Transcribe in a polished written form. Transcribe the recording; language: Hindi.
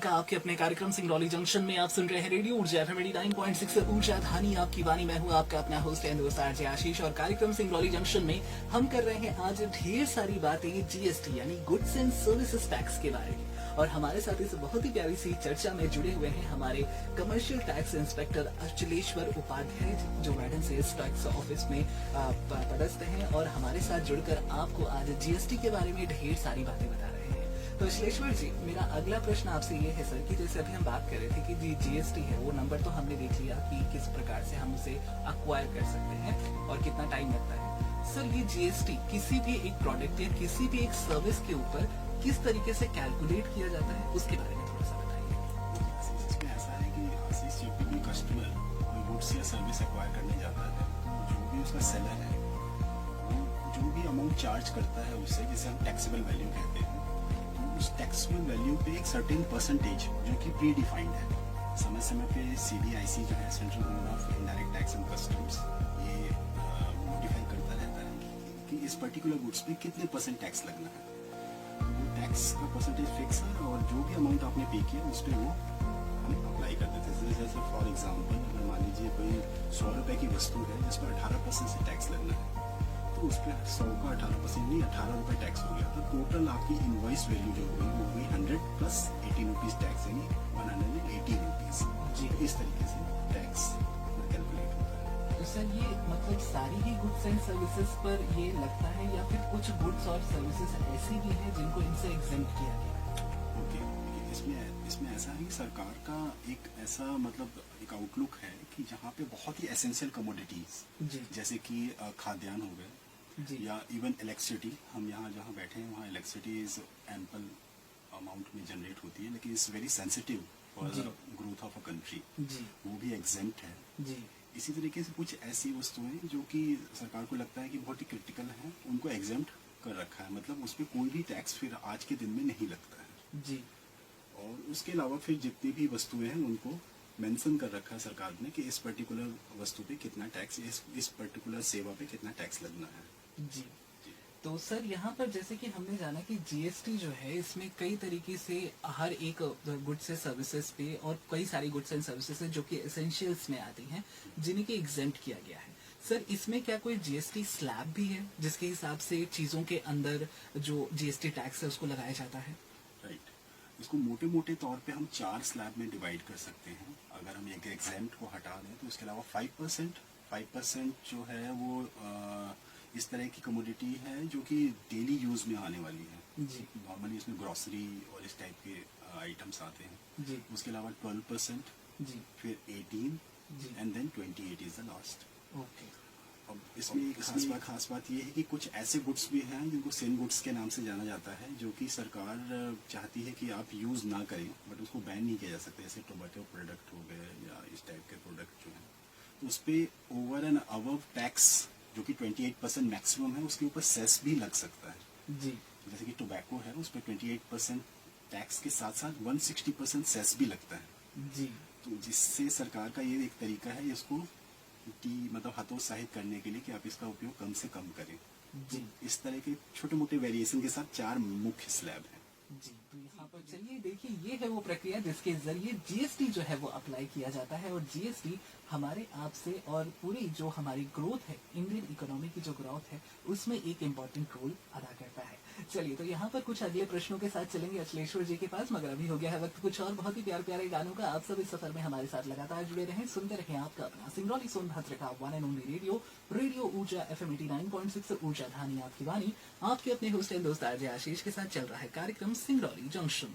का आपके अपने कार्यक्रम सिंगरौली जंक्शन में आप सुन रहे हैं रेडियो ऊर्जा एफएम 89.6 ऊर्जा धानी आपकी वाणी। मैं हूं आपका अपना होस्ट एंड दोस्त आरजे आशीष और कार्यक्रम सिंगरौली जंक्शन में हम कर रहे हैं आज ढेर सारी बातें जीएसटी यानी गुड्स एंड सर्विसेज टैक्स के बारे में। और हमारे साथ इस बहुत ही प्यारी सी चर्चा में जुड़े हुए हैं हमारे commercial tax inspector Achaleshwar Upadhyay जो मैडम सेल्स टैक्स ऑफिस में पदस्थ हैं और हमारे साथ जुड़कर आपको आज जीएसटी के बारे में ढेर सारी बातें बता रहे हैं। तो अचलेश्वर जी, मेरा अगला प्रश्न आपसे ये है सर कि जैसे अभी हम बात कर रहे थे कि जीएसटी है वो नंबर तो हमने देख लिया कि किस प्रकार से हम उसे अक्वायर कर सकते हैं और कितना टाइम लगता है। सर ये जीएसटी किसी भी एक प्रोडक्ट या किसी भी एक सर्विस के ऊपर किस तरीके से कैलकुलेट किया जाता है उसके बारे में थोड़ा सा बताइए। इसमें ऐसा है कि आशीष जब भी कस्टमर कोई गुड्स या सर्विस एक्वायर करने जाता है तो जो भी उसका सेलर है वो जो भी अमाउंट चार्ज करता है उससे, जिसे हम टैक्सेबल वैल्यू कहते हैं, तो उस टैक्सेबल वैल्यू पे एक सर्टेन परसेंटेज जो कि प्री डिफाइंड है, समय समय पे CBIC जो है central board of indirect tax and customs ये नोटिफाई करता रहता है कि इस पर्टिकुलर गुड्स पे कितने % टैक्स लगना है। वो टैक्स का परसेंटेज फिक्स है और जो भी अमाउंट आपने पे किया उस पर वो हम अप्लाई कर देते हैं। जैसे फॉर एग्जांपल अगर मान लीजिए कोई 100 रुपए की वस्तु है जिस पर 18% से टैक्स लगना है, तो उस पर 100 का 18% नहीं 18 रुपए टैक्स हो गया, तो टोटल आपकी इनवॉइस वैल्यू जो हुई वो हुई 100 प्लस 80 रुपीज टैक्स, यानी 180 रुपीज जी। इस तरीके से टैक्स कैलकुलेट होता है। तो सर ये मतलब सारी ही गुड्स एंड सर्विसेज पर ये लगता है या फिर कुछ गुड्स और सर्विसेज ऐसी भी हैं जिनको इनसे एग्जेम्प्ट किया गया है? ओके, इसमें ऐसा है कि सरकार का एक ऐसा मतलब एक आउटलुक है कि जहाँ पे बहुत ही एसेंशियल कमोडिटीज जैसे कि खाद्यान्न हो गए या इवन इलेक्ट्रिसिटी, हम यहाँ जहाँ बैठे हैं वहाँ इलेक्ट्रिसिटी इज एम्पल अमाउंट में जनरेट होती है, लेकिन it's very sensitive for growth of a country, वो भी एग्जेम्प्ट है जी। इसी तरीके से कुछ ऐसी वस्तुएं जो कि सरकार को लगता है कि बहुत ही क्रिटिकल हैं, उनको एग्जेम्प्ट कर रखा है, मतलब उस पर कोई भी टैक्स फिर आज के दिन में नहीं लगता है जी। और उसके अलावा फिर जितनी भी वस्तुएं हैं उनको मेंशन कर रखा है सरकार ने कि इस पर्टिकुलर वस्तु पे कितना टैक्स, इस पर्टिकुलर सेवा पे कितना टैक्स लगना है जी। तो सर यहाँ पर जैसे कि हमने जाना कि जीएसटी जो है इसमें कई तरीके से हर एक गुड्स एंड सर्विसेज पे और कई सारी गुड्स एंड सर्विसेज जो कि एसेंशियल्स में आती हैं जिन्हें की एग्जेम्प्ट किया गया है। सर इसमें क्या कोई जीएसटी स्लैब भी है जिसके हिसाब से चीजों के अंदर जो जीएसटी टैक्स है उसको लगाया जाता है? राइट, इसको मोटे मोटे तौर पे हम 4 स्लैब में डिवाइड कर सकते हैं। अगर हम एक एग्जेम्प्ट को हटा दें तो इसके अलावा 5% जो है वो इस तरह की कमोडिटी है जो कि डेली यूज में आने वाली है जी। नॉर्मली इसमें ग्रोसरी और इस टाइप के आइटम्स आते हैं जी। उसके अलावा 12% जी, फिर 18 and then 28 is the last. Okay, अब इसमें एक खास बात ये है कि कुछ ऐसे गुड्स भी हैं जिनको सेम गुड्स के नाम से जाना जाता है, जो कि सरकार चाहती है कि आप यूज ना करें, बट उसको बैन नहीं किया जा सकता, जैसे टोमेटो प्रोडक्ट हो गए या इस टाइप के प्रोडक्ट जो है, तो उस पर ओवर एंड अबव टैक्स जो कि 28% मैक्सिमम है उसके ऊपर सेस भी लग सकता है जी। जैसे कि टोबैको है उस पर 28% टैक्स के साथ साथ 160% सेस भी लगता है जी। तो जिससे सरकार का ये एक तरीका है इसको कि मतलब हतोत्साहित करने के लिए कि आप इसका उपयोग कम से कम करें जी। इस तरह के छोटे मोटे वेरिएशन के साथ 4 मुख्य स्लैब हैं जी। तो यहाँ पर चलिए देखिए ये है वो प्रक्रिया जिसके जरिए जीएसटी जो है वो अप्लाई किया जाता है और जीएसटी हमारे आप से और पूरी जो हमारी ग्रोथ है, इंडियन इकोनॉमी की जो ग्रोथ है उसमें एक इम्पोर्टेंट रोल अदा करता है। चलिए तो यहाँ पर कुछ अगले प्रश्नों के साथ चलेंगे अचलेश्वर जी के पास, मगर अभी हो गया है वक्त कुछ और बहुत ही प्यारे प्यारे गानों का। आप सब इस सफर में हमारे साथ लगातार जुड़े रहें, सुनते रहें आपका अपना सिंगरौली सोनभद्र का वन एंड ओनली रेडियो ऊर्जा FM 89.6 ऊर्जा धानी आपकी वाणी। आपके अपने होस्ट एंड दोस्त आरजे आशीष के साथ चल रहा है कार्यक्रम सिंगरौली जंक्शन।